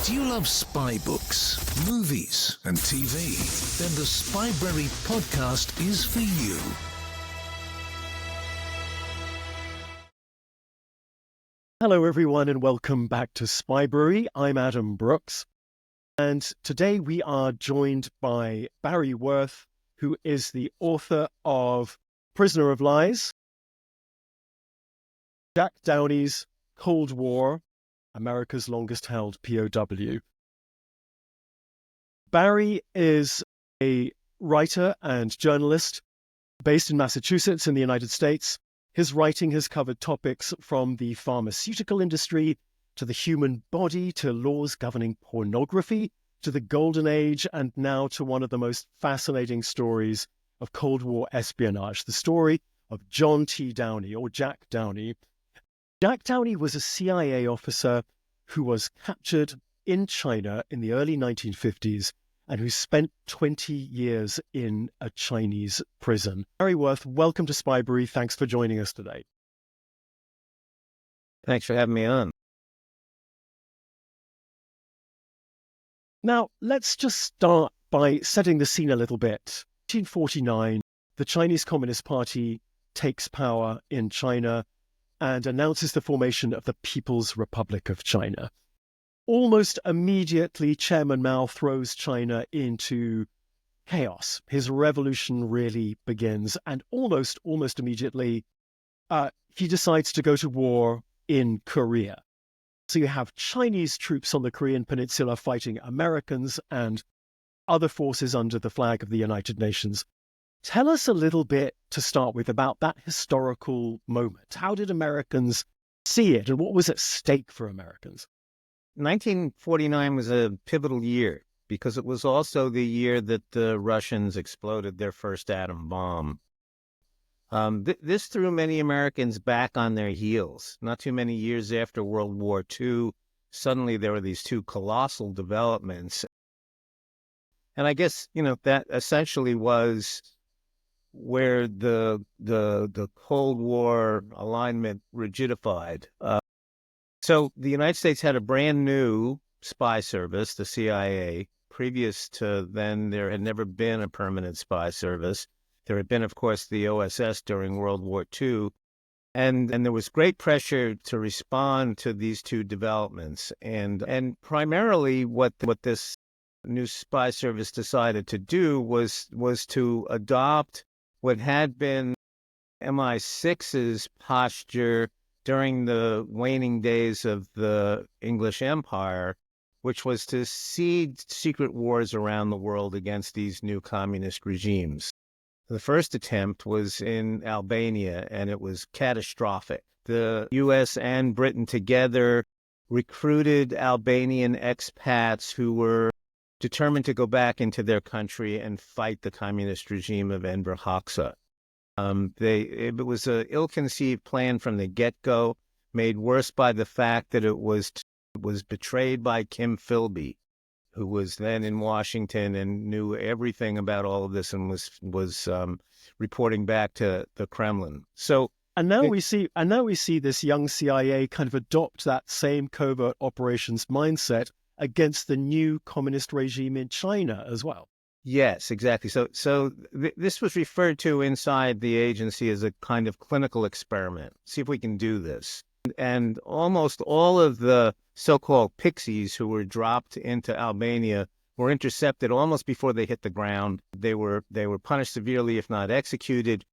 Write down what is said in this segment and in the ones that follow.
Do you love spy books, movies, and TV? Then the Spybrary Podcast is for you. Hello, everyone, and welcome back to Spybrary. I'm Adam Brookes, and today we are joined by Barry Werth, who is the author of Prisoner of Lies, Jack Downey's Cold War, America's longest-held POW. Barry is a writer and journalist based in Massachusetts in the United States. His writing has covered topics from the pharmaceutical industry to the human body to laws governing pornography to the Golden Age and now to one of the most fascinating stories of Cold War espionage, the story of John T. Downey, or Jack Downey. Jack Downey was a CIA officer who was captured in China in the early 1950s and who spent 20 years in a Chinese prison. Barry Werth, welcome to Spybrary. Thanks for joining us today. Thanks for having me on. Now, let's just start by setting the scene a little bit. 1949, the Chinese Communist Party takes power in China and announces the formation of the People's Republic of China. Almost immediately, Chairman Mao throws China into chaos. His revolution really begins, and almost immediately, he decides to go to war in Korea. So you have Chinese troops on the Korean Peninsula fighting Americans and other forces under the flag of the United Nations. Tell us a little bit to start with about that historical moment. How did Americans see it, and what was at stake for Americans? 1949 was a pivotal year because it was also the year that the Russians exploded their first atom bomb. This threw many Americans back on their heels. Not too many years after World War II, suddenly there were these two colossal developments. And I guess, that essentially was where the Cold War alignment rigidified. So the United States had a brand new spy service, the CIA. Previous to then, there had never been a permanent spy service. There had been, of course, the OSS during World War II. And there was great pressure to respond to these two developments. And primarily what this new spy service decided to do was to adopt what had been MI6's posture during the waning days of the English Empire, which was to seed secret wars around the world against these new communist regimes. The first attempt was in Albania, and it was catastrophic. The U.S. and Britain together recruited Albanian expats who were determined to go back into their country and fight the communist regime of Enver Hoxha. It was an ill-conceived plan from the get-go, made worse by the fact that it was betrayed by Kim Philby, who was then in Washington and knew everything about all of this and was reporting back to the Kremlin. And now we see this young CIA kind of adopt that same covert operations mindset against the new communist regime in China as well. Yes, exactly. So this was referred to inside the agency as a kind of clinical experiment. See if we can do this. And almost all of the so-called pixies who were dropped into Albania were intercepted almost before they hit the ground. They were punished severely, if not executed.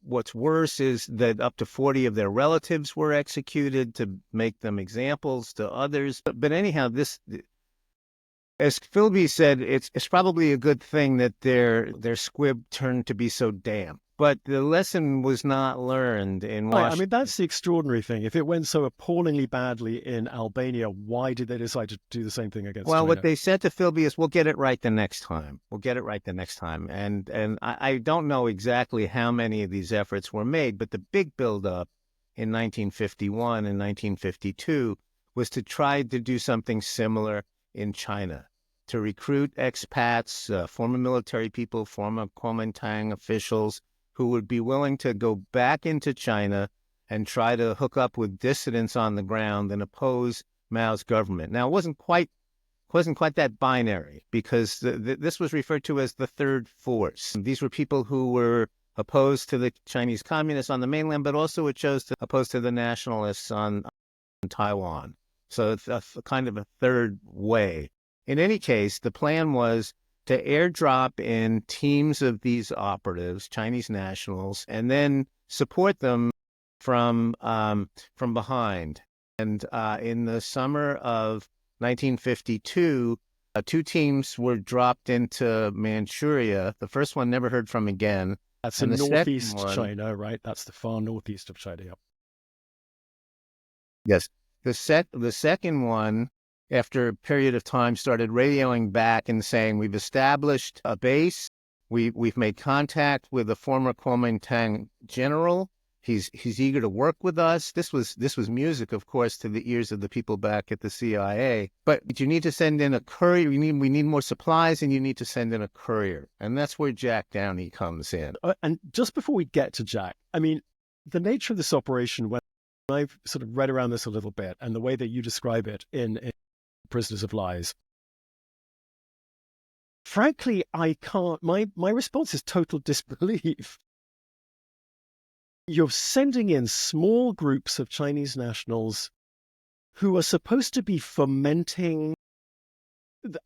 What's worse is that up to 40 of their relatives were executed to make them examples to others. But anyhow, this, as Philby said, it's probably a good thing that their squib turned to be so damp. But the lesson was not learned in Washington. I mean, that's the extraordinary thing. If it went so appallingly badly in Albania, why did they decide to do the same thing against China? Well, what they said to Philby is, we'll get it right the next time. We'll get it right the next time. And I don't know exactly how many of these efforts were made, but the big buildup in 1951 and 1952 was to try to do something similar in China, to recruit expats, former military people, former Kuomintang officials, who would be willing to go back into China and try to hook up with dissidents on the ground and oppose Mao's government. Now, it wasn't quite that binary, because this was referred to as the third force. These were people who were opposed to the Chinese communists on the mainland, but also opposed to the nationalists on Taiwan. So it's a kind of a third way. In any case, the plan was to airdrop in teams of these operatives, Chinese nationals, and then support them from behind. And in the summer of 1952, two teams were dropped into Manchuria. The first one never heard from again. That's in northeast China, right? That's the far northeast of China. Yep. Yes. The second one, after a period of time, started radioing back and saying, we've established a base. We've made contact with a former Kuomintang general. He's eager to work with us. This was music, of course, to the ears of the people back at the CIA. But you need to send in a courier. We need more supplies, and you need to send in a courier. And that's where Jack Downey comes in. And just before we get to Jack, I mean, the nature of this operation, when I've sort of read around this a little bit, and the way that you describe it in Prisoners of Lies, frankly, I can't. My response is total disbelief. You're sending in small groups of Chinese nationals who are supposed to be fomenting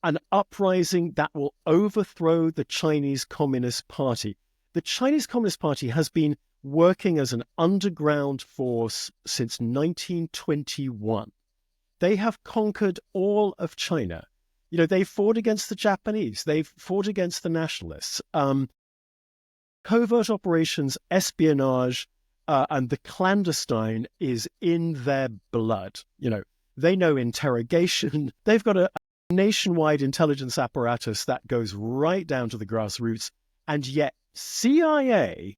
an uprising that will overthrow the Chinese Communist Party. The Chinese Communist Party has been working as an underground force since 1921. They have conquered all of China. You know, they fought against the Japanese. They've fought against the nationalists. Covert operations, espionage, and the clandestine is in their blood. You know, they know interrogation. They've got a nationwide intelligence apparatus that goes right down to the grassroots. And yet CIA,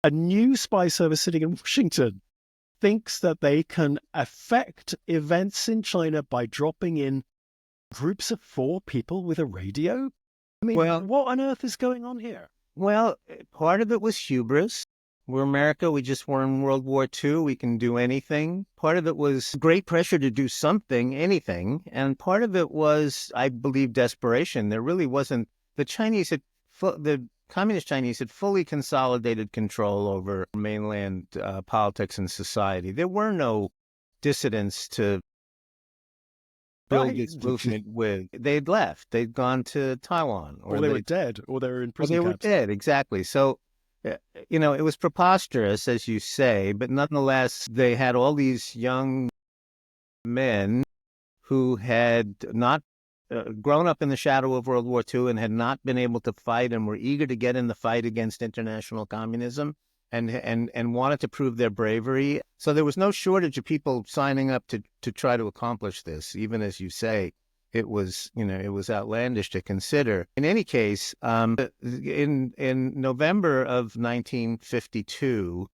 a new spy service sitting in Washington, thinks that they can affect events in China by dropping in groups of 4 people with a radio. I mean, what on earth is going on here? Well, part of it was hubris. We're America. We just were in World War II. We can do anything. Part of it was great pressure to do something, anything. And part of it was, I believe, desperation. There really wasn't. The Communist Chinese had fully consolidated control over mainland politics and society. There were no dissidents to build this movement with. They'd left. They'd gone to Taiwan. Or they were dead, or they were in prison camps. They were dead, exactly. So, you know, it was preposterous, as you say, but nonetheless, they had all these young men who had not grown up in the shadow of World War II and had not been able to fight, and were eager to get in the fight against international communism, and wanted to prove their bravery. So there was no shortage of people signing up to try to accomplish this. Even as you say, it was outlandish to consider. In any case, in November of 1952,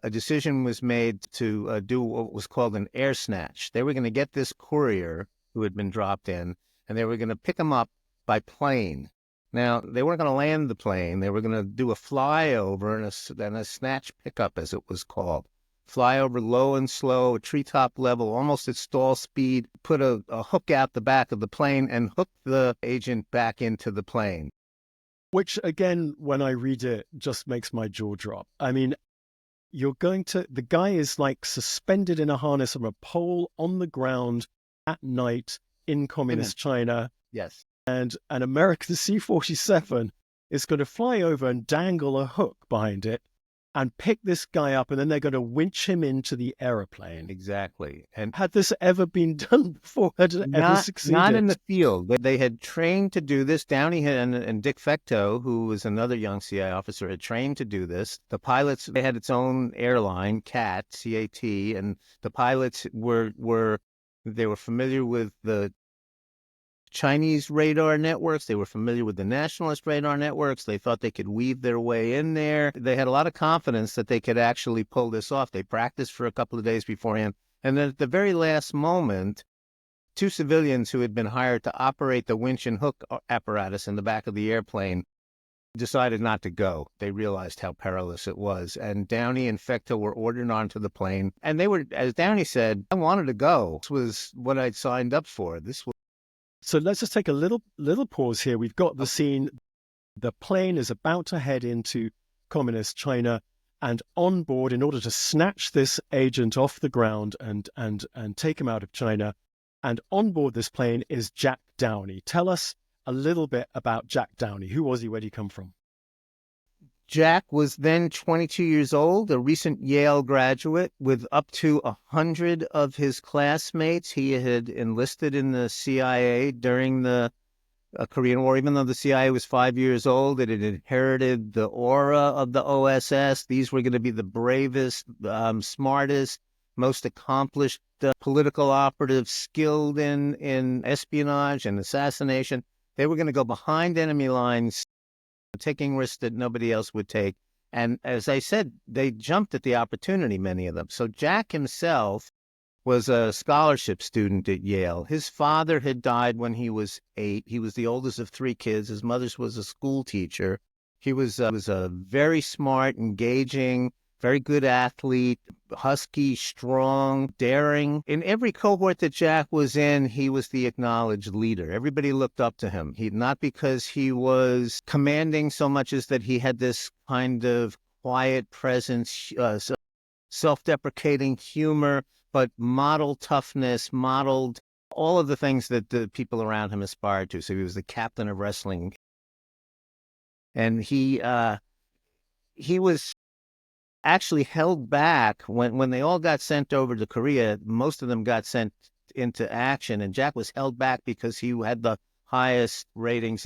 a decision was made to do what was called an air snatch. They were going to get this courier who had been dropped in, and they were going to pick him up by plane. Now, they weren't going to land the plane. They were going to do a flyover and a snatch pickup, as it was called. Fly over low and slow, treetop level, almost at stall speed, put a hook out the back of the plane and hook the agent back into the plane. Which, again, when I read it, just makes my jaw drop. I mean, the guy is like suspended in a harness from a pole on the ground at night in communist China. Yes. And an American C-47 is going to fly over and dangle a hook behind it and pick this guy up, and then they're going to winch him into the aeroplane. Exactly. And had this ever been done before? Had it ever succeeded? Not in the field. They had trained to do this. Downey and Dick Fecto, who was another young CIA officer, had trained to do this. The pilots, they had its own airline, CAT, C-A-T, and the pilots were familiar with the Chinese radar networks. They were familiar with the nationalist radar networks. They thought they could weave their way in there. They had a lot of confidence that they could actually pull this off. They practiced for a couple of days beforehand. And then at the very last moment, 2 civilians who had been hired to operate the winch and hook apparatus in the back of the airplane decided not to go. They realized how perilous it was. And Downey and Fecta were ordered onto the plane. And they were, as Downey said, I wanted to go. This was what I'd signed up for. This was. So let's just take a little pause here. We've got the scene. The plane is about to head into communist China, and on board, in order to snatch this agent off the ground and take him out of China, and on board this plane is Jack Downey. Tell us a little bit about Jack Downey. Who was he? Where did he come from? Jack was then 22 years old, a recent Yale graduate with up to 100 of his classmates. He had enlisted in the CIA during the Korean War. Even though the CIA was 5 years old, it had inherited the aura of the OSS. These were going to be the bravest, smartest, most accomplished political operatives, skilled in espionage and assassination. They were going to go behind enemy lines, taking risks that nobody else would take. And as I said, they jumped at the opportunity, many of them. So Jack himself was a scholarship student at Yale. His father had died when he was 8. He was the oldest of 3 kids. His mother was a school teacher. He was a very smart, engaging, very good athlete, husky, strong, daring. In every cohort that Jack was in, he was the acknowledged leader. Everybody looked up to him. Not because he was commanding so much as that he had this kind of quiet presence, self-deprecating humor, but modeled toughness, modeled all of the things that the people around him aspired to. So he was the captain of wrestling. And he was actually held back when they all got sent over to Korea. Most of them got sent into action, and Jack was held back because he had the highest ratings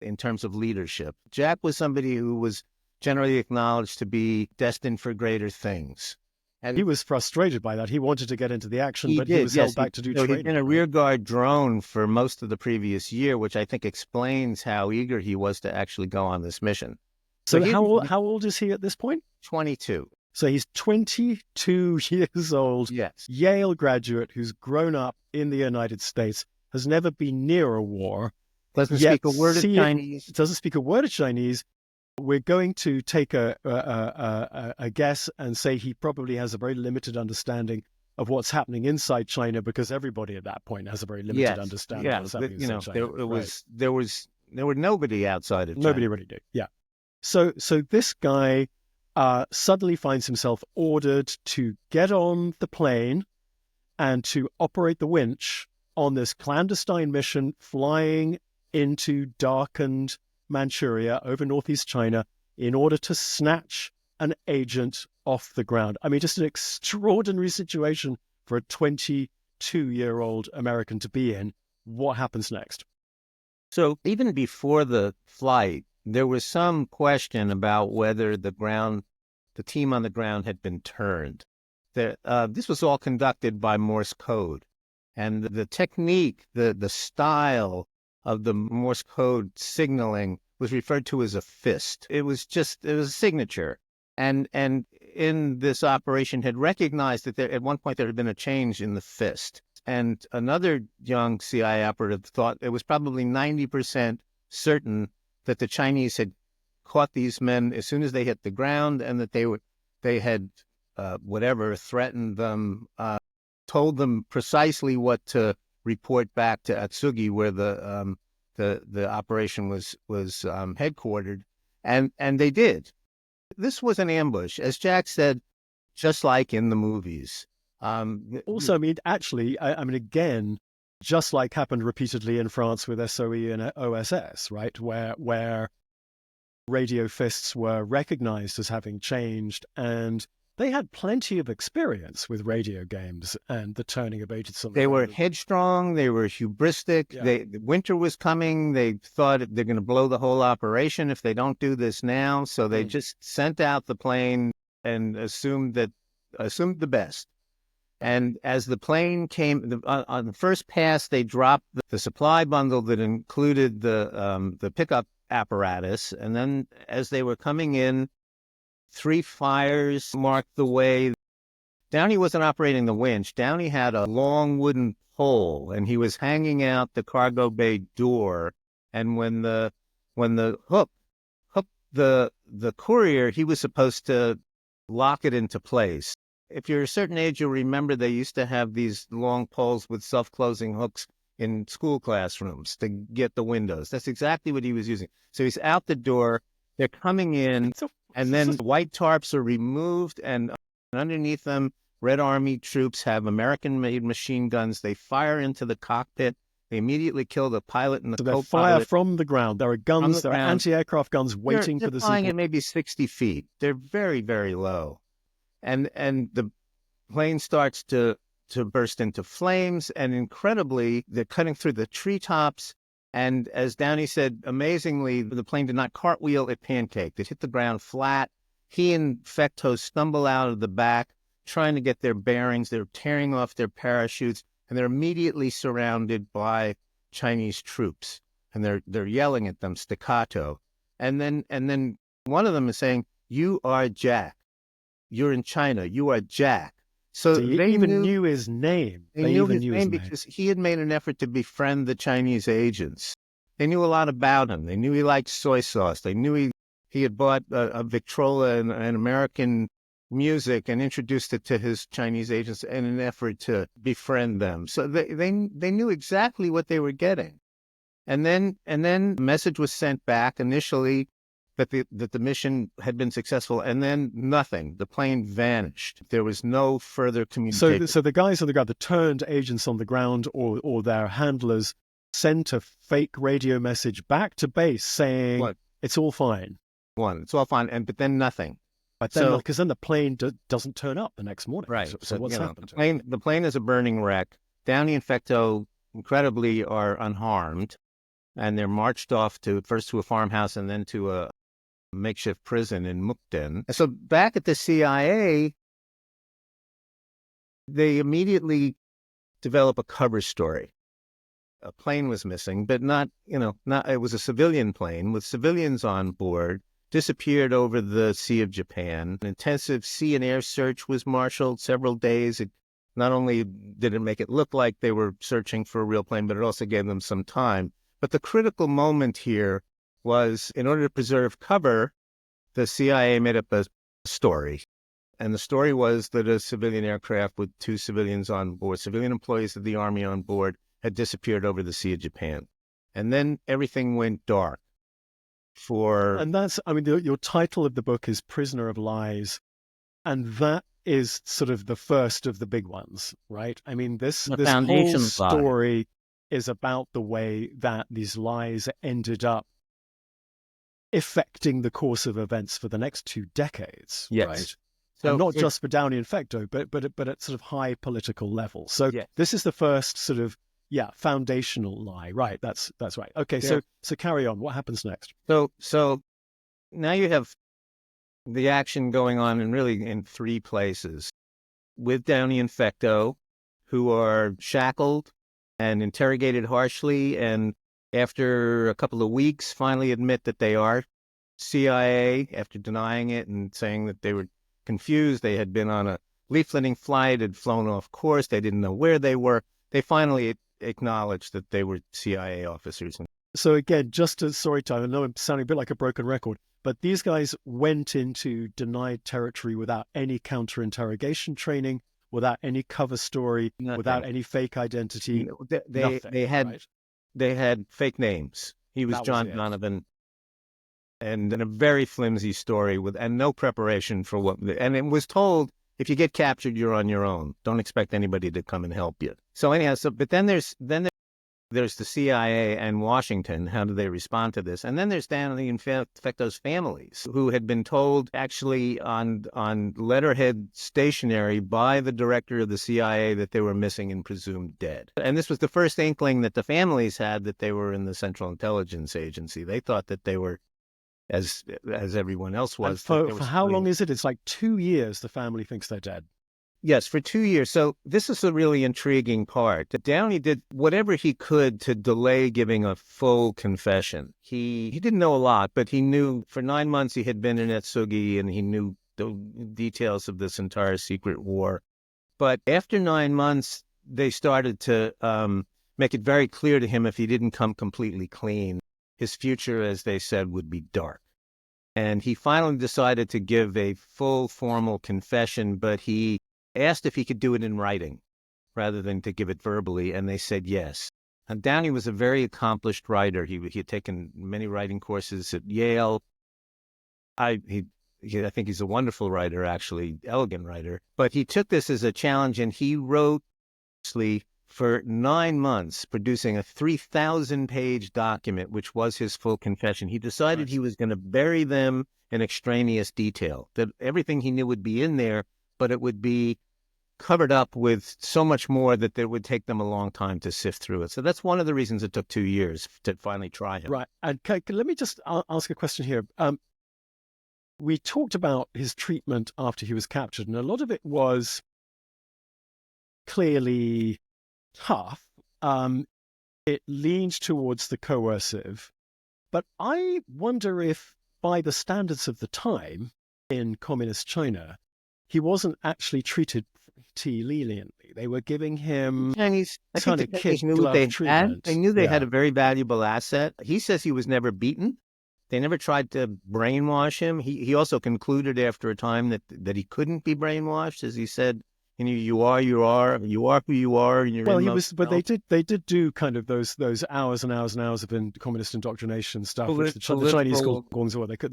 in terms of leadership. Jack was somebody who was generally acknowledged to be destined for greater things. And he was frustrated by that. He wanted to get into the action, but did, he was held back to do training. He'd been a rear guard drone for most of the previous year, which I think explains how eager he was to actually go on this mission. So how old is he at this point? 22. So he's 22 years old. Yes. Yale graduate who's grown up in the United States, has never been near a war. Doesn't speak a word of Chinese. Doesn't speak a word of Chinese. We're going to take a guess and say he probably has a very limited understanding of what's happening inside China, because everybody at that point has a very limited understanding of what's happening inside China. There were nobody outside of China. Nobody really did. Yeah. So this guy suddenly finds himself ordered to get on the plane and to operate the winch on this clandestine mission flying into darkened Manchuria over northeast China in order to snatch an agent off the ground. I mean, just an extraordinary situation for a 22-year-old American to be in. What happens next? So even before the flight, there was some question about whether the team on the ground had been turned. This was all conducted by Morse code. And the technique, the style of the Morse code signaling was referred to as a fist. It was a signature. And in this operation had recognized that at one point there had been a change in the fist. And another young CIA operative thought it was probably 90% certain that the Chinese had caught these men as soon as they hit the ground, and that they had threatened them, told them precisely what to report back to Atsugi, where the operation was headquartered, and they did. This was an ambush, as Jack said, just like in the movies. Also, I mean, actually, again, just like happened repeatedly in France with SOE and OSS, right, where radio fists were recognized as having changed, and they had plenty of experience with radio games and the turning of agents. They were headstrong. They were hubristic. Yeah. Winter was coming. They thought they're going to blow the whole operation if they don't do this now. So they just sent out the plane and assumed the best. And as the plane came on the first pass, they dropped the supply bundle that included the pickup apparatus. And then as they were coming in, 3 fires marked the way. Downey wasn't operating the winch. Downey had a long wooden pole, and he was hanging out the cargo bay door. And when the hook the courier, he was supposed to lock it into place. If you're a certain age, you'll remember they used to have these long poles with self-closing hooks in school classrooms to get the windows. That's exactly what he was using. So he's out the door, they're coming in, and then white tarps are removed, and underneath them, Red Army troops have American-made machine guns. They fire into the cockpit. They immediately kill the pilot and the co-pilot. So they fire from the ground. There are guns, there are anti-aircraft guns waiting for the flying sequel. at maybe 60 feet. They're very, very low. And the plane starts to burst into flames, and incredibly, they're cutting through the treetops. And as Downey said, amazingly, the plane did not cartwheel, it pancaked. It hit the ground flat. He and Fecteau stumble out of the back, trying to get their bearings. They're tearing off their parachutes, and they're immediately surrounded by Chinese troops. And they're yelling at them staccato. And then one of them is saying, "You are Jack. You're in China. You are Jack." So they even knew his name. They knew his name because he had made an effort to befriend the Chinese agents. They knew a lot about him. They knew he liked soy sauce. They knew he had bought a Victrola and American music and introduced it to his Chinese agents in an effort to befriend them. So they knew exactly what they were getting. And then a message was sent back initially that the mission had been successful, and then nothing. The plane vanished. There was no further communication. So the guys on the ground, the turned agents on the ground or their handlers, sent a fake radio message back to base saying, it's all fine. It's all fine, but then nothing. But then, because then the plane doesn't turn up the next morning. Right. So what's happened? The plane is a burning wreck. Downey and Fecteau, incredibly, are unharmed, and they're marched off first to a farmhouse and then to a makeshift prison in Mukden. So back at the CIA, they immediately develop a cover story. A plane was missing, but not, it was a civilian plane with civilians on board, disappeared over the Sea of Japan. An intensive sea and air search was marshaled several days. It not only did it make it look like they were searching for a real plane, but it also gave them some time. But the critical moment here was, in order to preserve cover, the CIA made up a story. And the story was that a civilian aircraft with 2 civilians on board, civilian employees of the Army on board, had disappeared over the Sea of Japan. And then everything went dark. And that's, your title of the book is Prisoner of Lies. And that is sort of the first of the big ones, right? This whole story is about the way that these lies ended up affecting the course of events for the next 2 decades, right? So and not just for Downey and Fecteau, but at sort of high political level. So this is the first sort of foundational lie, right? That's right. Okay, so carry on. What happens next? So now you have the action going on in 3 places with Downey and Fecteau, who are shackled and interrogated harshly, and after a couple of weeks, finally admit that they are CIA after denying it and saying that they were confused. They had been on a leafleting flight, had flown off course. They didn't know where they were. They finally acknowledged that they were CIA officers. So again, just to, sorry, Tyler, I know I'm sounding a bit like a broken record, but these guys went into denied territory without any counter-interrogation training, without any cover story, without any fake identity. They had fake names. He was John Donovan, and a very flimsy story and no preparation for and it was told, if you get captured, you're on your own. Don't expect anybody to come and help you. So anyhow, but then there's the CIA and Washington. How do they respond to this? And then there's Downey and Fecteau's families, who had been told actually on letterhead stationery by the director of the CIA that they were missing and presumed dead. And this was the first inkling that the families had that they were in the Central Intelligence Agency. They thought that they were, as everyone else was. And for how long is it? It's like 2 years the family thinks they're dead. Yes, for 2 years. So this is a really intriguing part. Downey did whatever he could to delay giving a full confession. He didn't know a lot, but he knew for 9 months he had been in Etsugi, and he knew the details of this entire secret war. But after 9 months, they started to make it very clear to him if he didn't come completely clean, his future, as they said, would be dark. And he finally decided to give a full formal confession, but he asked if he could do it in writing rather than to give it verbally, and they said yes. And Downey was a very accomplished writer. He had taken many writing courses at Yale. I think he's a wonderful writer, actually, elegant writer. But he took this as a challenge, and he wrote for 9 months, producing a 3,000-page document, which was his full confession. He decided he was going to bury them in extraneous detail, that everything he knew would be in there, but it would be covered up with so much more that it would take them a long time to sift through it. So that's one of the reasons it took 2 years to finally try him. Right. And let me just ask a question here. We talked about his treatment after he was captured, and a lot of it was clearly tough. It leans towards the coercive. But I wonder if, by the standards of the time in communist China, he wasn't actually treated pretty leniently. They were giving him Chinese, I kind think of the Chinese kid knew what glove they treatment. had. They knew they had a very valuable asset. He says he was never beaten. They never tried to brainwash him. He also concluded after a time that he couldn't be brainwashed, as he said, you are who you are, and you're well, but they did do kind of those hours and hours and hours of communist indoctrination stuff, which the Chinese call Guangzhou. They could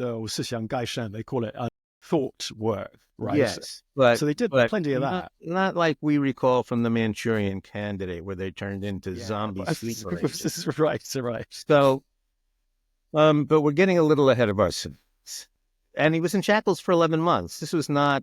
they call it thought work, right? Yes, so they did plenty of that. Not like we recall from the Manchurian Candidate, where they turned into zombie sleepers. This is right. So, but we're getting a little ahead of ourselves. And he was in shackles for 11 months. This was not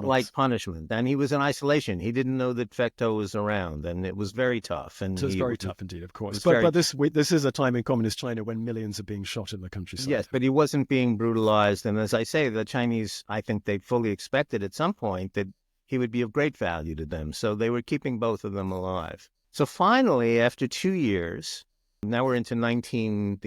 like punishment. And he was in isolation. He didn't know that Fecto was around, and it was very tough. And so it's very tough indeed, of course. But this is a time in communist China when millions are being shot in the countryside. Yes, but he wasn't being brutalized. And as I say, the Chinese, I think they fully expected at some point that he would be of great value to them. So they were keeping both of them alive. So finally, after 2 years, now we're into the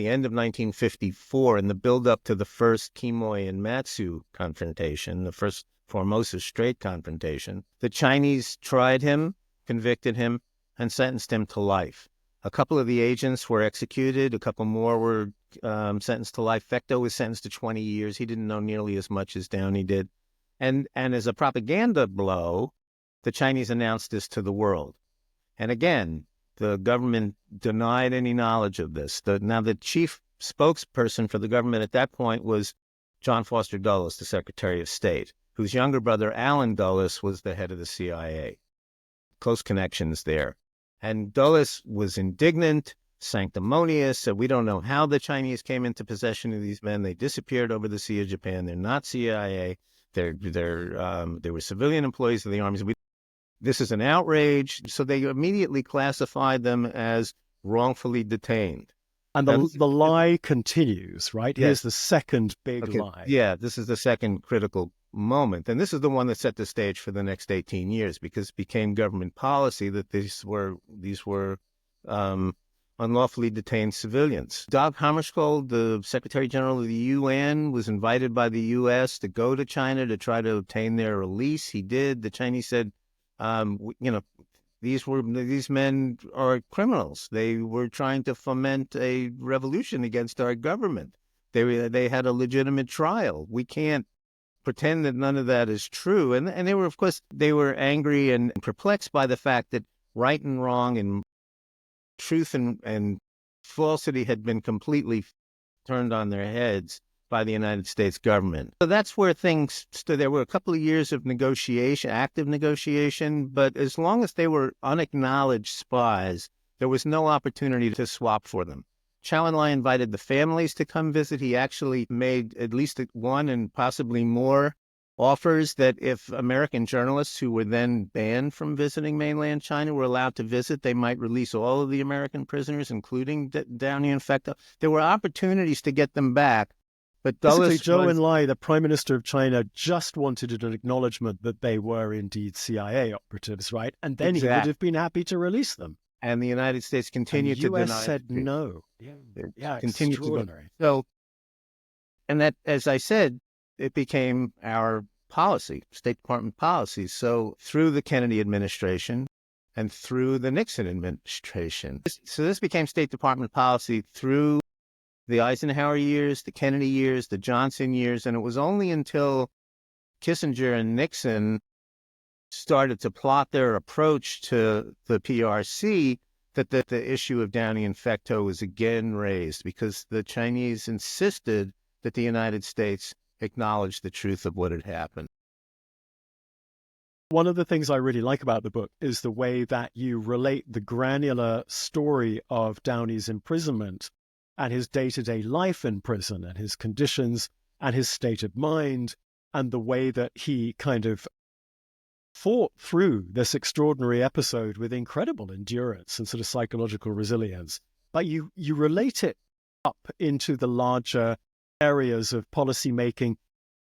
end of 1954, and the build-up to the first Quemoy and Matsu confrontation, the first Formosa Strait confrontation. The Chinese tried him, convicted him, and sentenced him to life. A couple of the agents were executed. A couple more were sentenced to life. Fecto was sentenced to 20 years. He didn't know nearly as much as Downey did. And as a propaganda blow, the Chinese announced this to the world. And again, the government denied any knowledge of this. Now, the chief spokesperson for the government at that point was John Foster Dulles, the Secretary of State, whose younger brother, Allen Dulles, was the head of the CIA. Close connections there. And Dulles was indignant, sanctimonious, said, we don't know how the Chinese came into possession of these men. They disappeared over the Sea of Japan. They're not CIA. They were civilian employees of the armies. This is an outrage. So they immediately classified them as wrongfully detained. And the lie continues, right? Yes. Here's the second big lie. Yeah, this is the second critical moment. And this is the one that set the stage for the next 18 years, because it became government policy that these were unlawfully detained civilians. Dag Hammarskjöld, the Secretary General of the UN, was invited by the U.S. to go to China to try to obtain their release. He did. The Chinese said, these men are criminals. They were trying to foment a revolution against our government. They had a legitimate trial. We can't pretend that none of that is true. And they were, of course, angry and perplexed by the fact that right and wrong and truth and falsity had been completely turned on their heads by the United States government. So that's where things stood. There were a couple of years of negotiation, active negotiation, but as long as they were unacknowledged spies, there was no opportunity to swap for them. Chow En-lai invited the families to come visit. He actually made at least one and possibly more offers that if American journalists who were then banned from visiting mainland China were allowed to visit, they might release all of the American prisoners, including Downey and Fecto. There were opportunities to get them back. But basically, Zhou Enlai, the Prime Minister of China, just wanted an acknowledgement that they were indeed CIA operatives, right? And then he would have been happy to release them. And the United States continued to deny. The U.S. said no. Yeah, extraordinary. So, and that, as I said, it became our policy, State Department policy. So through the Kennedy administration and through the Nixon administration. So this became State Department policy through the Eisenhower years, the Kennedy years, the Johnson years, and it was only until Kissinger and Nixon started to plot their approach to the PRC that the issue of Downey and Fecteau was again raised, because the Chinese insisted that the United States acknowledge the truth of what had happened. One of the things I really like about the book is the way that you relate the granular story of Downey's imprisonment and his day-to-day life in prison and his conditions and his state of mind, and the way that he kind of fought through this extraordinary episode with incredible endurance and sort of psychological resilience. But you relate it up into the larger areas of policy making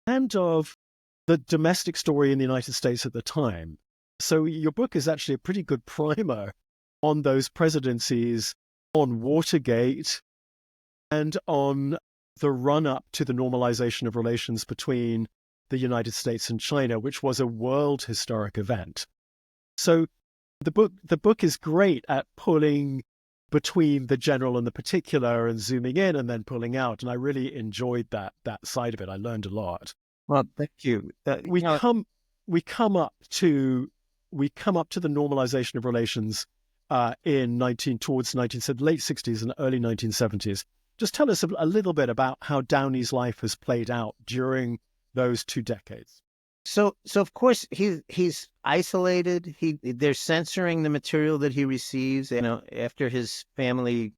and of the domestic story in the United States at the time. So your book is actually a pretty good primer on those presidencies, on Watergate, and on the run-up to the normalization of relations between the United States and China, which was a world historic event. So the book is great at pulling between the general and the particular and zooming in and then pulling out. And I really enjoyed that side of it. I learned a lot. Well, thank you. We come up to the normalization of relations towards late 60s and early 1970s. Just tell us a little bit about how Downey's life has played out during those 2 decades. So of course he's isolated. They're censoring the material that he receives. After his family,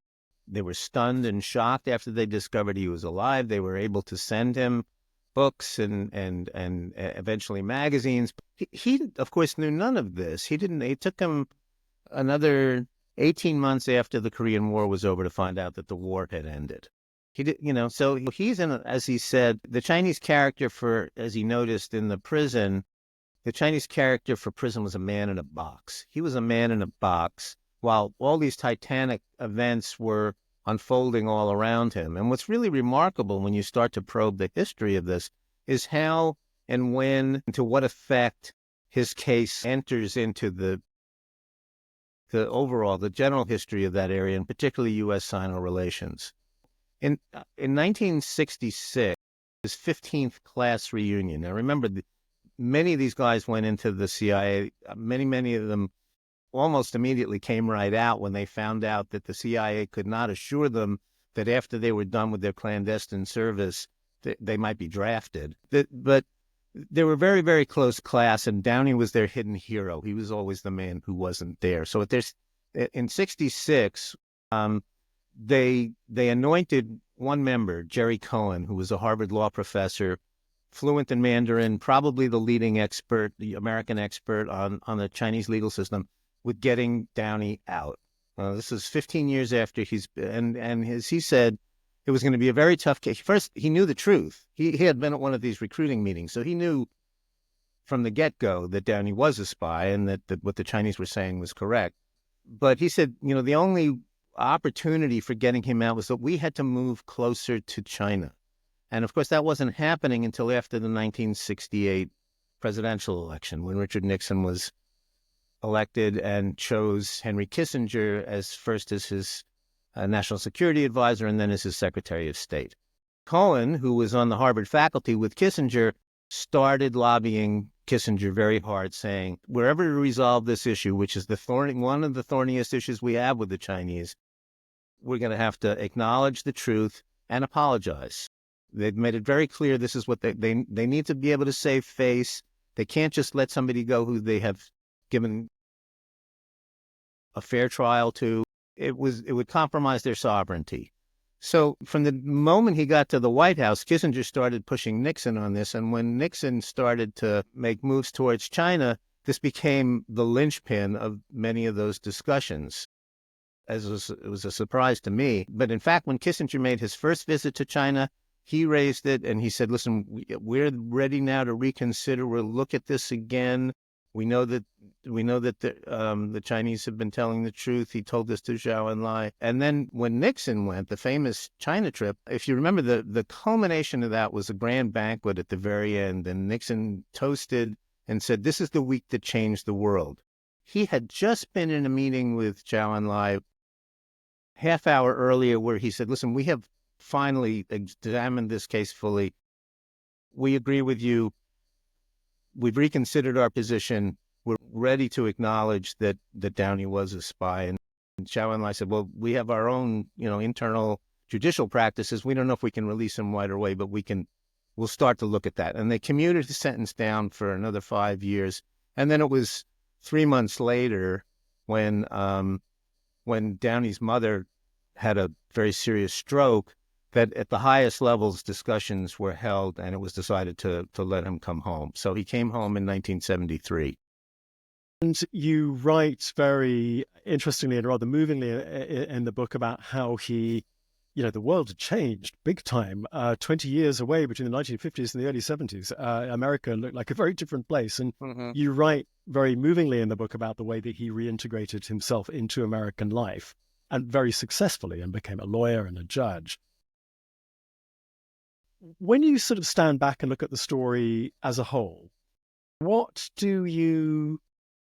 they were stunned and shocked after they discovered he was alive. They were able to send him books and eventually magazines. He of course knew none of this. It took him another 18 months after the Korean War was over to find out that the war had ended. He did, so he's as he said, the Chinese character as he noticed in the prison, the Chinese character for prison was a man in a box. He was a man in a box while all these titanic events were unfolding all around him. And what's really remarkable when you start to probe the history of this is how and when and to what effect his case enters into the general history of that area, and particularly U.S. China relations. In 1966, his 15th class reunion. Now remember, many of these guys went into the CIA. Many of them almost immediately came right out when they found out that the CIA could not assure them that after they were done with their clandestine service, they might be drafted. But they were very, very close class, and Downey was their hidden hero. He was always the man who wasn't there. So in 66, they anointed one member, Jerry Cohen, who was a Harvard law professor, fluent in Mandarin, probably the leading expert, the American expert on the Chinese legal system, with getting Downey out. This is 15 years after he said, it was going to be a very tough case. First, he knew the truth. He had been at one of these recruiting meetings, so he knew from the get-go that Downey was a spy and that what the Chinese were saying was correct. But he said, the only opportunity for getting him out was that we had to move closer to China. And of course, that wasn't happening until after the 1968 presidential election, when Richard Nixon was elected and chose Henry Kissinger as his national security advisor and then as his Secretary of State. Cohen, who was on the Harvard faculty with Kissinger, started lobbying Kissinger very hard, saying, wherever to resolve this issue, which is one of the thorniest issues we have with the Chinese, we're going to have to acknowledge the truth and apologize. They've made it very clear this is what they need to be able to save face. They can't just let somebody go who they have given a fair trial to. It would compromise their sovereignty. So from the moment he got to the White House, Kissinger started pushing Nixon on this. And when Nixon started to make moves towards China, this became the linchpin of many of those discussions. It was a surprise to me. But in fact, when Kissinger made his first visit to China, he raised it and he said, listen, we're ready now to reconsider. We'll look at this again. We know that the Chinese have been telling the truth. He told this to Zhou Enlai. And then when Nixon went, the famous China trip, if you remember, the culmination of that was a grand banquet at the very end. And Nixon toasted and said, this is the week that changed the world. He had just been in a meeting with Zhou Enlai half hour earlier where he said, listen, we have finally examined this case fully. We agree with you. We've reconsidered our position. We're ready to acknowledge that Downey was a spy. And Chow and I said, well, we have our own, internal judicial practices. We don't know if we can release him right away, but we'll start to look at that. And they commuted the sentence down for another 5 years. And then it was 3 months later when Downey's mother had a very serious stroke that at the highest levels discussions were held, and it was decided to let him come home. So he came home in 1973. And you write very interestingly and rather movingly in the book about how he, the world had changed big time. 20 years away between the 1950s and the early 70s, America looked like a very different place. And you write very movingly in the book about the way that he reintegrated himself into American life, and very successfully, and became a lawyer and a judge. When you sort of stand back and look at the story as a whole, what do you...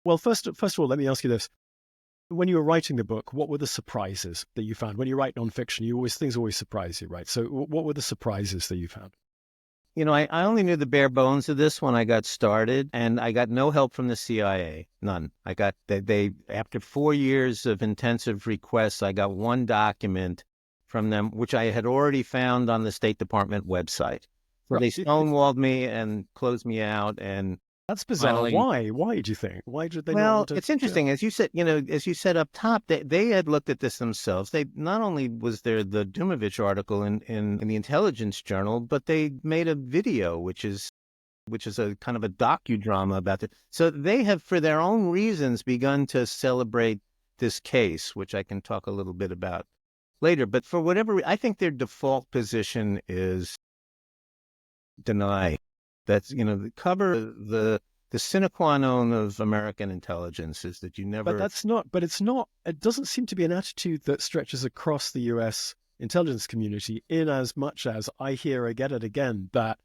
Well, first of all, let me ask you this. When you were writing the book, what were the surprises that you found? When you write nonfiction, things always surprise you, right? So what were the surprises that you found? I only knew the bare bones of this when I got started, and I got no help from the CIA, none. They after 4 years of intensive requests, I got one document from them, which I had already found on the State Department website. So they stonewalled me and closed me out, and that's bizarre. Why? Why do you think? Why did they not want to... Well, it's interesting. As you said up top, they had looked at this themselves. They not only was there the Dumovich article in the Intelligence Journal, but they made a video, which is a kind of a docudrama about it. So they have, for their own reasons, begun to celebrate this case, which I can talk a little bit about later. But for whatever, I think their default position is deny. That's, the cover, the sine qua non of American intelligence is that you never... It doesn't seem to be an attitude that stretches across the U.S. intelligence community, in as much as I hear again and again that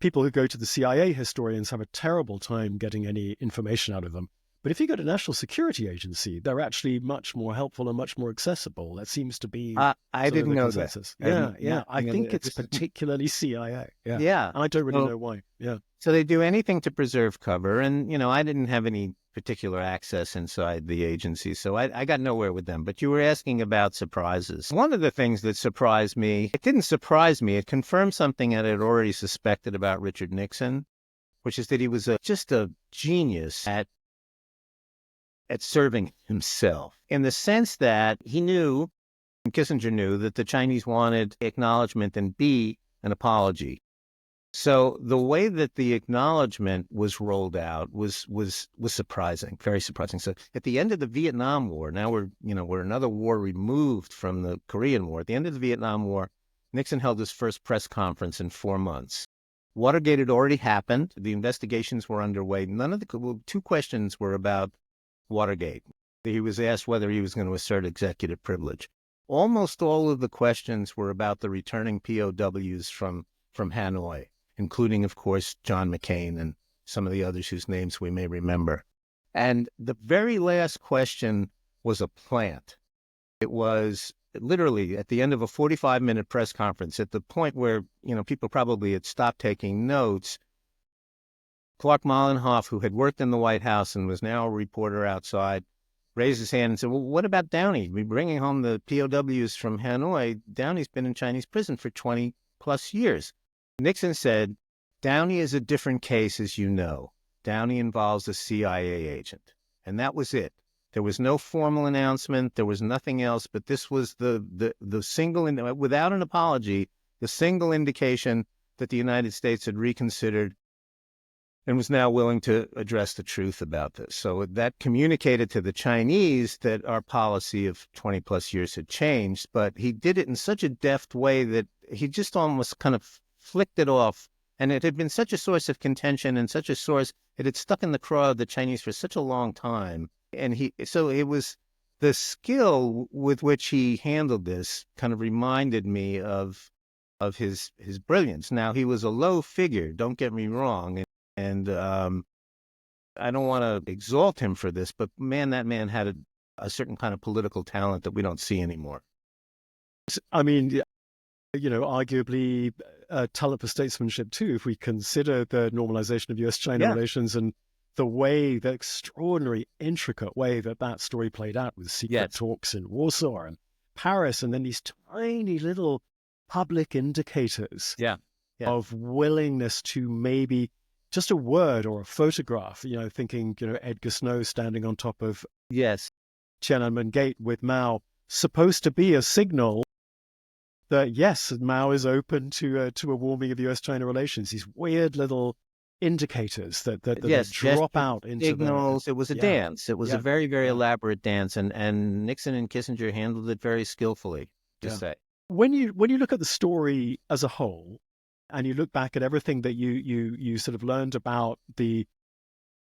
people who go to the CIA historians have a terrible time getting any information out of them. But if you go to National Security Agency, they're actually much more helpful and much more accessible. That seems to be... I didn't know that. Yeah. I think it's particularly CIA. Yeah. I don't really know why. Yeah. So they do anything to preserve cover. And, I didn't have any particular access inside the agency, so I got nowhere with them. But you were asking about surprises. One of the things that surprised me, it didn't surprise me. It confirmed something that I had already suspected about Richard Nixon, which is that he was just a genius at serving himself, in the sense that he knew, and Kissinger knew, that the Chinese wanted acknowledgement and B, an apology. So the way that the acknowledgement was rolled out was surprising, very surprising. So at the end of the Vietnam War, now we're another war removed from the Korean War. At the end of the Vietnam War, Nixon held his first press conference in 4 months. Watergate had already happened. The investigations were underway. Two questions were about Watergate. He was asked whether he was going to assert executive privilege. Almost all of the questions were about the returning POWs from Hanoi, including, of course, John McCain and some of the others whose names we may remember. And the very last question was a plant. It was literally at the end of a 45-minute press conference, at the point where, people probably had stopped taking notes. Clark Mollenhoff, who had worked in the White House and was now a reporter outside, raised his hand and said, well, what about Downey? We're bringing home the POWs from Hanoi. Downey's been in Chinese prison for 20 plus years. Nixon said, Downey is a different case, as you know. Downey involves a CIA agent. And that was it. There was no formal announcement. There was nothing else. But this was the single, without an apology, the single indication that the United States had reconsidered and was now willing to address the truth about this. So that communicated to the Chinese that our policy of 20 plus years had changed, but he did it in such a deft way that he just almost kind of flicked it off. And it had been such a source of contention and such a source, it had stuck in the craw of the Chinese for such a long time. And so it was the skill with which he handled this kind of reminded me of his brilliance. Now, he was a low figure, don't get me wrong. And I don't want to exalt him for this, but man, that man had a certain kind of political talent that we don't see anymore. I mean, arguably talent for statesmanship too, if we consider the normalization of U.S. China relations and the way, the extraordinary, intricate way that story played out with secret talks in Warsaw and Paris, and then these tiny little public indicators of willingness to maybe just a word or a photograph, thinking, Edgar Snow standing on top of Tiananmen Gate with Mao, supposed to be a signal that, yes, Mao is open to a warming of U.S.-China relations. These weird little indicators that drop out into signals. It was a dance. It was a very, very elaborate dance, and Nixon and Kissinger handled it very skillfully, to say. When you look at the story as a whole, and you look back at everything that you sort of learned about the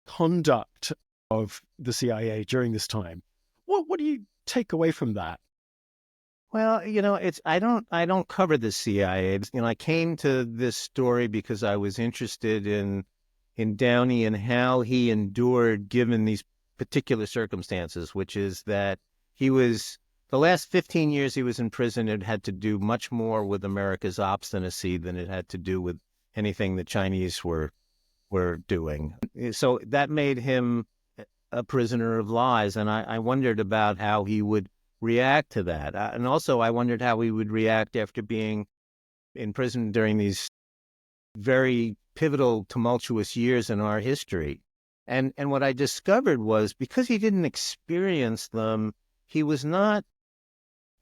conduct of the CIA during this time, what do you take away from that? Well, I don't cover the CIA. I came to this story because I was interested in Downey and how he endured given these particular circumstances, which is that the last 15 years he was in prison, it had to do much more with America's obstinacy than it had to do with anything the Chinese were doing. So that made him a prisoner of lies, and I wondered about how he would react to that. And also I wondered how he would react after being in prison during these very pivotal, tumultuous years in our history. And what I discovered was, because he didn't experience them, he was not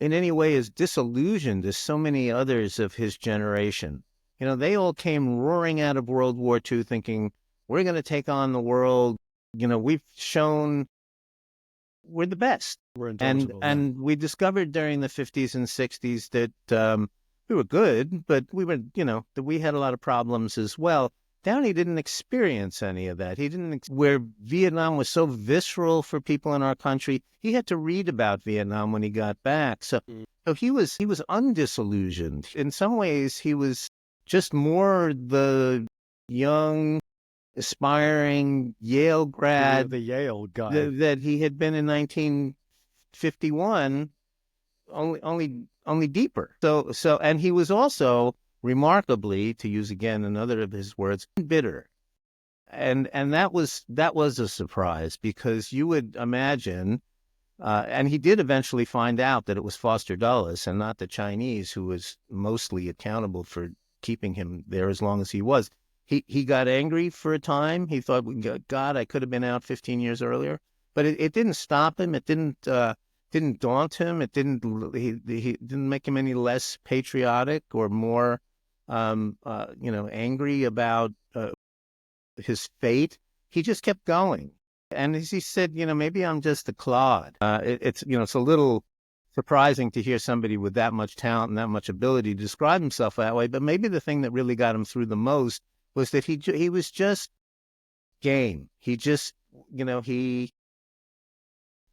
in any way as disillusioned as so many others of his generation. They all came roaring out of World War II thinking, we're going to take on the world. We've shown we're the best. We're and we discovered during the 50s and 60s that we were good, but we were, that we had a lot of problems as well. Downey didn't experience any of that. He didn't, where Vietnam was so visceral for people in our country, he had to read about Vietnam when he got back. So he was undisillusioned. In some ways, he was just more the young, aspiring Yale grad, the Yale guy that he had been in 1951, only deeper. So, and he was also remarkably, to use again another of his words, bitter, and that was a surprise, because you would imagine, and he did eventually find out that it was Foster Dulles and not the Chinese who was mostly accountable for keeping him there as long as he was. He got angry for a time. He thought, God, I could have been out 15 years earlier. But it didn't stop him. It didn't daunt him. It didn't. He didn't make him any less patriotic or more, angry about his fate. He just kept going. And as he said, maybe I'm just a clod. It's a little surprising to hear somebody with that much talent and that much ability to describe himself that way. But maybe the thing that really got him through the most was that he was just game. He just,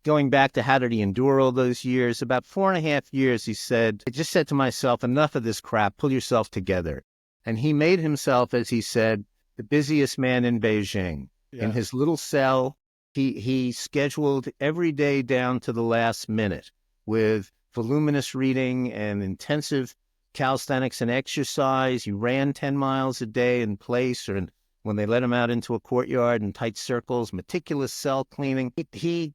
going back to how did he endure all those years, about 4.5 years, he said, I just said to myself, enough of this crap, pull yourself together. And he made himself, as he said, the busiest man in Beijing. In his little cell, he scheduled every day down to the last minute with voluminous reading and intensive calisthenics and exercise. He ran 10 miles a day in place, or when they let him out into a courtyard in tight circles, meticulous cell cleaning. He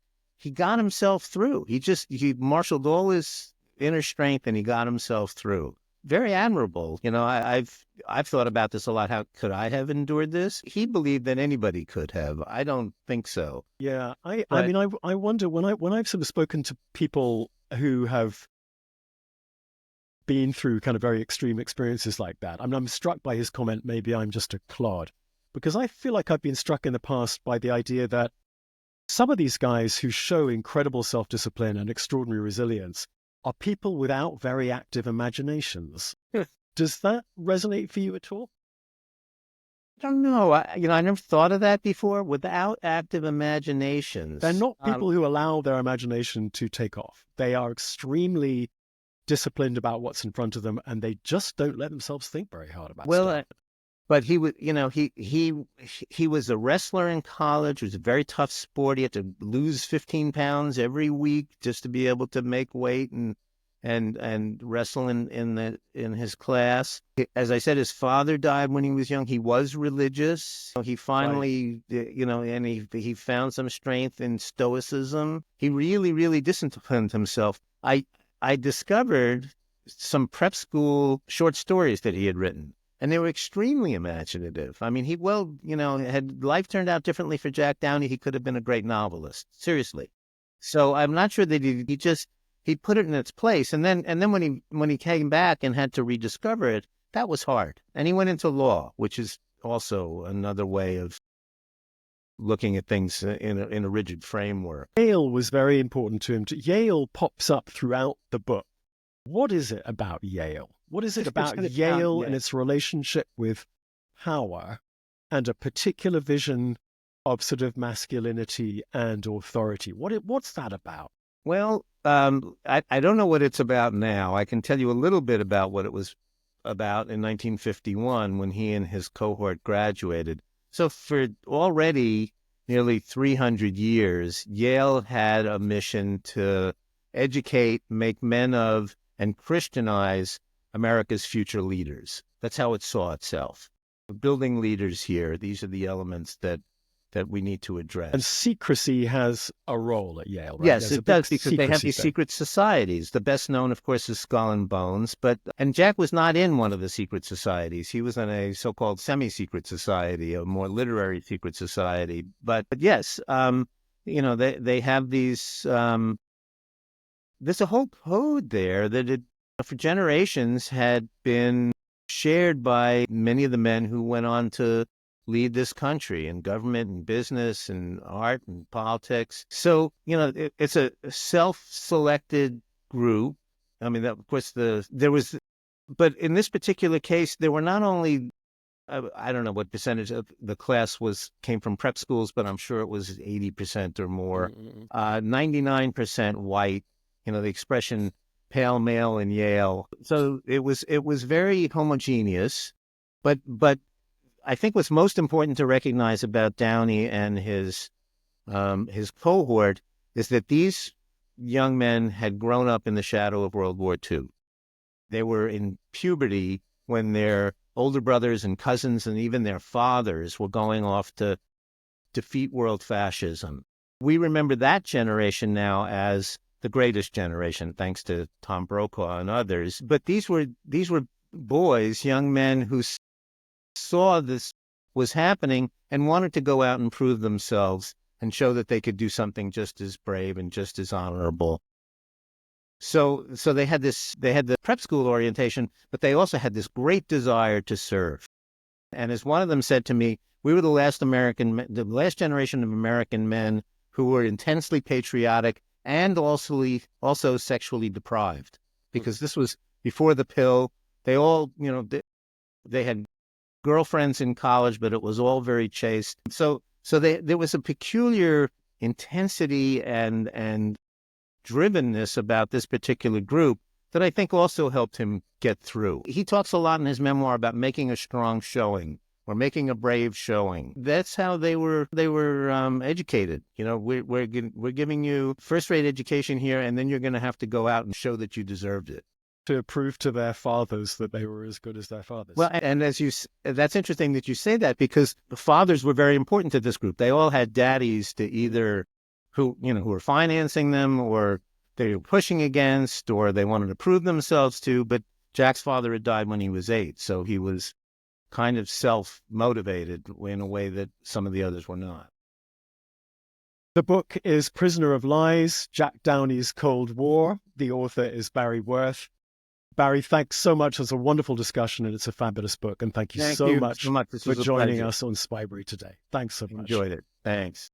got himself through. He marshaled all his inner strength and he got himself through. Very admirable. I've thought about this a lot. How could I have endured this? He believed that anybody could have. I don't think so. Yeah, I wonder, when I've sort of spoken to people who have been through kind of very extreme experiences like that, I'm struck by his comment, maybe I'm just a clod, because I feel like I've been struck in the past by the idea that some of these guys who show incredible self-discipline and extraordinary resilience are people without very active imaginations. Does that resonate for you at all? I don't know. I never thought of that before. Without active imaginations. They're not people who allow their imagination to take off. They are extremely disciplined about what's in front of them, and they just don't let themselves think very hard about stuff. But he was, he was a wrestler in college. It was a very tough sport. He had to lose 15 pounds every week just to be able to make weight. And and wrestle in his class. As I said, his father died when he was young. He was religious. He finally, and he found some strength in stoicism. He really, really disciplined himself. I discovered some prep school short stories that he had written, and they were extremely imaginative. I mean, had life turned out differently for Jack Downey, he could have been a great novelist. Seriously. So I'm not sure that he put it in its place. And then when he came back and had to rediscover it, that was hard. And he went into law, which is also another way of looking at things in a rigid framework. Yale was very important to him. Yale pops up throughout the book. What is it about Yale? What is it about Yale and its relationship with power and a particular vision of sort of masculinity and authority? What's that about? Well, I don't know what it's about now. I can tell you a little bit about what it was about in 1951 when he and his cohort graduated. So for already nearly 300 years, Yale had a mission to educate, make men of, and Christianize America's future leaders. That's how it saw itself. Building leaders here, these are the elements that we need to address. And secrecy has a role at Yale, right? Yes, it does, because they have these secret societies. The best known, of course, is Skull and Bones. And Jack was not in one of the secret societies. He was in a so-called semi-secret society, a more literary secret society. But yes, they have these. There's a whole code there that for generations had been shared by many of the men who went on to lead this country in government and business and art and politics. So, it's a self-selected group. I mean, of course, but in this particular case, there were not only, I don't know what percentage of the class came from prep schools, but I'm sure it was 80% or more, 99% white, the expression pale male in Yale. So it was very homogeneous, but I think what's most important to recognize about Downey and his cohort is that these young men had grown up in the shadow of World War II. They were in puberty when their older brothers and cousins and even their fathers were going off to defeat world fascism. We remember that generation now as the greatest generation, thanks to Tom Brokaw and others. But these were boys, young men who saw this was happening and wanted to go out and prove themselves and show that they could do something just as brave and just as honorable. So they had the prep school orientation, but they also had this great desire to serve. And as one of them said to me, we were the last generation of American men who were intensely patriotic and also sexually deprived, because this was before the pill. They all, they had girlfriends in college, but it was all very chaste. So there was a peculiar intensity and drivenness about this particular group that I think also helped him get through. He talks a lot in his memoir about making a strong showing or making a brave showing. That's how they were educated. We're giving you first-rate education here, and then you're going to have to go out and show that you deserved it. To prove to their fathers that they were as good as their fathers. Well, and that's interesting that you say that, because the fathers were very important to this group. They all had daddies to either who were financing them, or they were pushing against, or they wanted to prove themselves to. But Jack's father had died when he was 8, so he was kind of self-motivated in a way that some of the others were not. The book is Prisoner of Lies, Jack Downey's Cold War. The author is Barry Werth. Barry, thanks so much. It's a wonderful discussion, and it's a fabulous book. And thank you so much for joining us on Spybrary today. Thanks so much. Enjoyed it. Thanks.